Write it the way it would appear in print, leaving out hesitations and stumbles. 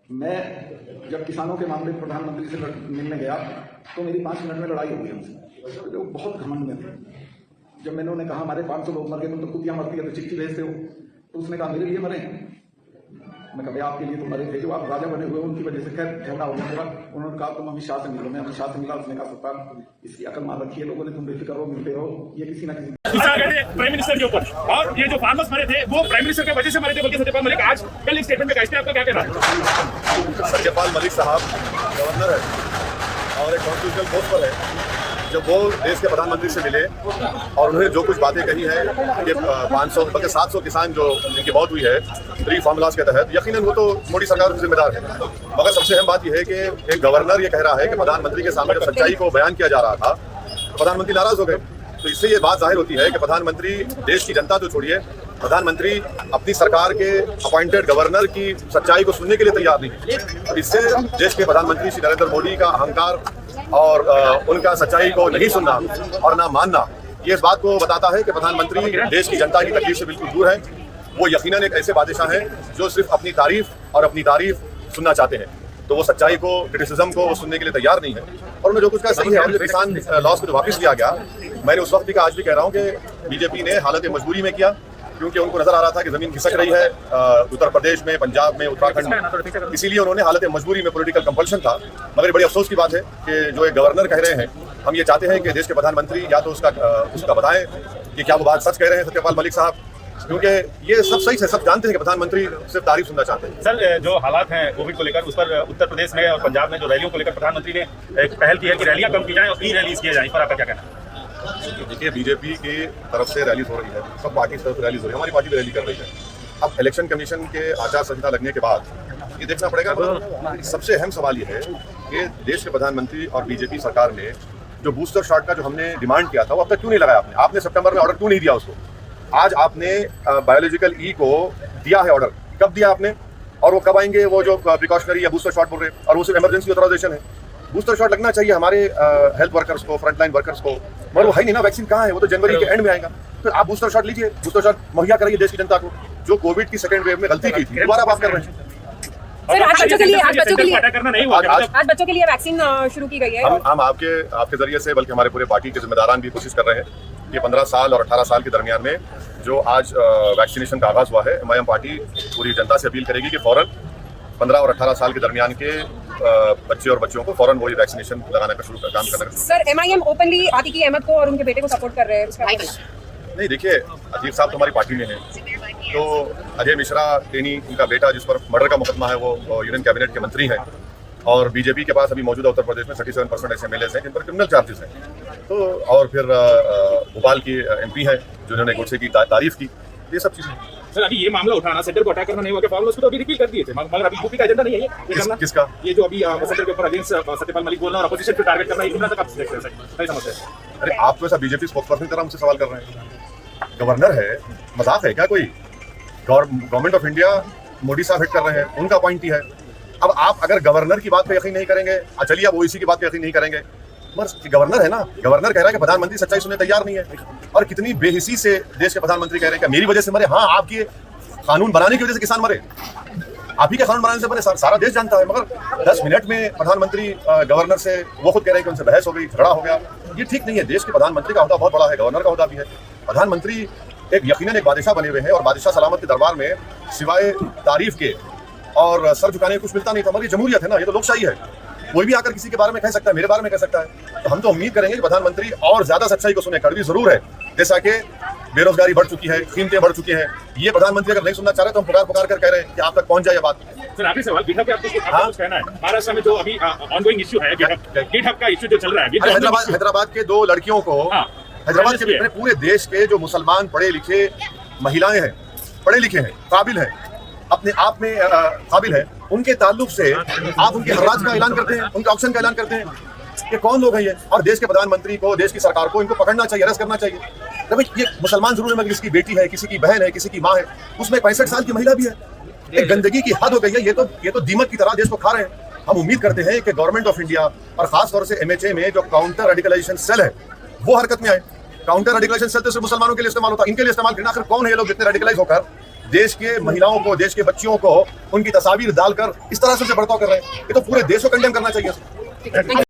मैं जब किसानों के मामले प्रधानमंत्री से मिलने गया तो मेरी 5 मिनट में लड़ाई हो गई उनसे। तो बहुत घमंड में थे। जब मैंने उन्हें कहा हमारे 500 लोग मर गए, तुम तो कुतिया मरती है तो चिट्ठी भेजते हो, तो उसने कहा मेरे लिए मरे। मैं कहा आपके लिए तो मरे थे, जो आप राजा बने हुए उनकी वजह से। खैर झगड़ा हो गया मेरा। उन्होंने कहा तुम अमित शाह से मिलो। मैं अमित शाह से मिला। उसने कहा सरकार इसकी अकल मार रखी है लोगों ने, तुम बेफिक्र रहो, मिलते रहो। ये किसी ना किसी प्राइम मिनिस्टर के ऊपर, और ये जो फार्मर्स मरे थे वो प्राइम मिनिस्टर की वजह से मरे थे, बल्कि सत्यपाल मलिक आज कल एक स्टेटमेंट में कहते हैं। आपका क्या कहना है? सत्यपाल मलिक साहब गवर्नर है और एक कॉन्स्टिट्यूशनल पोस्ट पर है। जब वो देश के प्रधानमंत्री से मिले और उन्होंने जो कुछ बातें कही है कि 500 बल्कि 700 किसान जो जिनकी मौत हुई है 3 फार्मूलाज के तहत, यकीनन वो तो मोदी सरकार की जिम्मेदार है। मगर सबसे अहम बात यह है कि एक गवर्नर ये कह रहा है कि प्रधानमंत्री के सामने जब सच्चाई को बयान किया जा रहा था तो प्रधानमंत्री नाराज हो गए। तो इससे ये बात जाहिर होती है कि प्रधानमंत्री देश की जनता तो छोड़िए, प्रधानमंत्री अपनी सरकार के अपॉइंटेड गवर्नर की सच्चाई को सुनने के लिए तैयार नहीं है। और इससे देश के प्रधानमंत्री श्री नरेंद्र मोदी का अहंकार और उनका सच्चाई को नहीं सुनना और ना मानना, ये इस बात को बताता है कि प्रधानमंत्री देश की जनता की तकलीफ से बिल्कुल दूर है। वो यकीनन एक ऐसे बादशाह हैं जो सिर्फ अपनी तारीफ सुनना चाहते हैं। तो वो सच्चाई को, क्रिटिसिज्म को वो सुनने के लिए तैयार नहीं है। और उन्हें जो कुछ कहा सही है। और जो किसान लॉस को जो वापस लिया गया, मैंने उस वक्त भी कहा, आज भी कह रहा हूँ कि बीजेपी ने हालत मजबूरी में किया, क्योंकि उनको नजर आ रहा था कि जमीन खिसक रही है उत्तर प्रदेश में, पंजाब में, उत्तराखंड में। इसीलिए उन्होंने हालत मजबूरी में, पॉलिटिकल कंपल्शन था। मगर बड़ी अफसोस की बात है कि जो एक गवर्नर कह रहे हैं, हम ये चाहते हैं कि देश के प्रधानमंत्री या तो उसका बताएं कि क्या वो बात सच कह रहे हैं सत्यपाल मलिक साहब, क्योंकि ये सब सही से सब जानते हैं कि प्रधानमंत्री सिर्फ तारीफ सुनना चाहते हैं। सर, जो हालात हैं कोविड को लेकर, उस पर उत्तर प्रदेश में और पंजाब में जो रैलियों को लेकर प्रधानमंत्री ने एक पहल की है कि रैलियां कम की जाएं और ई-रैलीज किए जाएं, इस पर आपका क्या कहना है? देखिए, बीजेपी की तरफ से रैलीज हो रही है, सब पार्टी की तरफ से रैलीज हो रही है, हमारी पार्टी भी रैली कर रही है। अब इलेक्शन कमीशन के आचार संहिता लगने के बाद ये देखना पड़ेगा। सबसे अहम सवाल ये है कि देश के प्रधानमंत्री और बीजेपी सरकार ने जो बूस्टर शॉट का जो हमने डिमांड किया था वो अब तक क्यों नहीं लगाया? आपने सितंबर में ऑर्डर क्यों नहीं दिया उसको? आज आपने बायोलॉजिकल ई को दिया है ऑर्डर, कब दिया आपने? और वो कब आएंगे वो जो प्रिकॉशनरी या बूस्टर शॉट बोल रहे हैं? और वो सिर्फ इमरजेंसी ऑथराइजेशन है। बूस्टर शॉट लगना चाहिए हमारे हेल्थ वर्कर्स को, फ्रंटलाइन वर्कर्स को, मगर वो है नहीं ना। वैक्सीन कहाँ है? वो तो जनवरी के एंड में आएगा। तो आप बूस्टर शॉट लीजिए, बूस्टर शॉट मुहैया कराइए देश की जनता को। जो कोविड की सेकेंड वेव में गलती की थी, दोबारा बात कर रहे हैं। सर, आज बच्चों के लिए वैक्सीन शुरू की गई है। हम आपके जरिए से, बल्कि हमारे पूरे पार्टी के जिम्मेदारान भी कोशिश कर रहे हैं कि 15 साल और 18 साल के दरमियान में जो आज वैक्सीनेशन का आगाज हुआ है, एमआईएम पार्टी पूरी जनता से अपील करेगी कि फौरन 15 और 18 साल के दरमियान के बच्चे और बच्चियों को फौरन वही वैक्सीनेशन लगाने का काम करना। सर, एमआईएम ओपनली आतिकी अहमद को और उनके बेटे को सपोर्ट कर रहे हैं। नहीं, देखिए, अजीत साहब तो हमारी पार्टी में है, तो अजय मिश्रा टेनी उनका बेटा जिस पर मर्डर का मुकदमा है, वो यूनियन कैबिनेट के मंत्री हैं। और बीजेपी के पास अभी मौजूदा उत्तर प्रदेश में 37% ऐसे एमएलएस हैं जिन पर क्रिमिनल चार्जेस हैं। तो और फिर भोपाल की एमपी है जिन्होंने गोडसे की तारीफ की। ये सब चीजें। सर, अभी ये मामला उठाना, सेंटर को अटैक करना नहीं हुआ कि फॉर्मूला तो अभी रिपीट कर दिए थे, मगर अभी यूपी का एजेंडा नहीं है ये किसका? ये जो अभी सेंटर के ऊपर अगेंस्ट सत्यपाल मलिक बोलना और अपोजिशन पे टारगेट करना, इतना तक आप देखते हैं? सही समझते हैं? अरे, आप तो ऐसा बीजेपी स्पोक्सपर्सन की तरह हमसे सवाल कर रहे हैं। गवर्नर है, मजाक है क्या कोई? गवर्नमेंट ऑफ इंडिया मोदी साहब हिट कर रहे हैं, उनका पॉइंट ही है। अब आप अगर गवर्नर की बात पे यकीन नहीं करेंगे, चलिए आप ओईसी की बात पे यकीन नहीं करेंगे, बस गवर्नर है ना। गवर्नर कह रहा है कि प्रधानमंत्री सच्चाई सुनने तैयार नहीं है। और कितनी बेहिसी से देश के प्रधानमंत्री कह रहे हैं कि मेरी वजह से मरे। हाँ, आपकी कानून बनाने की वजह से किसान मरे, आप ही के कानून बनाने से मरे, सारा देश जानता है। मगर 10 मिनट में प्रधानमंत्री गवर्नर से, वो खुद कह रहे हैं कि उनसे बहस हो गई, झगड़ा हो गया। ये ठीक नहीं है। देश के प्रधानमंत्री का ओहदा बहुत बड़ा है, गवर्नर का ओहदा भी है। प्रधानमंत्री यकीनन एक बादशाह बने हुए हैं और बादशाह सलामत के दरबार में सिवाय तारीफ के और सर झुकाने कुछ मिलता नहीं था। मगर ये जमहूरियत है ना, ये तो लोकशाही है। कोई भी आकर किसी के बारे में कह सकता है, मेरे बारे में कह सकता है। तो हम तो उम्मीद करेंगे कि प्रधानमंत्री और ज्यादा सच्चाई को सुने। कड़वी जरूर है, जैसा कि बेरोजगारी बढ़ चुकी है, कीमतें बढ़ चुकी हैं। ये प्रधानमंत्री अगर नहीं सुनना चाह रहे तो हम पुकार कर कह रहे हैं कि आप तक पहुंच जाए ये बात। सर, आखिरी सवाल, गिटहब पे आपको कुछ कहना है? महाराष्ट्र में जो अभी ऑनगोइंग इश्यू है, गिटहब का इश्यू जो चल रहा है, हैदराबाद के 2 लड़कियों को, हैदराबाद के पूरे देश के जो मुसलमान पढ़े लिखे महिलाएं हैं, पढ़े लिखे हैं, काबिल हैं, अपने आप में काबिल है, उनके ताल्लुक से आप उनके हर्राज का ऐलान करते हैं, उनके ऑप्शन का ऐलान करते हैं। ये कौन लोग हैं ये? और देश के प्रधानमंत्री को, देश की सरकार को इनको पकड़ना चाहिए, अरेस्ट करना चाहिए। तो भाई, ये मुसलमान जरूर है, मगर किसी की बेटी है, किसी की बहन है, किसी की माँ है, उसमें 65 साल की महिला भी है। एक गंदगी की हद हो गई है। ये तो दीमक की तरह देश को खा रहे हैं। हम उम्मीद करते हैं कि गवर्नमेंट ऑफ इंडिया और खासतौर से MHA में जो काउंटर रेडिकलाइजेशन सेल है वो हरकत में आए। काउंटर रेडिकलाइजेशन सेल तो सिर्फ मुसलमानों के लिए इस्तेमाल होता है, इनके लिए इस्तेमाल करना। आखिर कौन है ये लोग जितने रेडिकलाइज होकर देश के महिलाओं को, देश के बच्चियों को उनकी तस्वीर डालकर इस तरह से बर्ताव कर रहे हैं। ये तो पूरे देश को कंडेम करना चाहिए।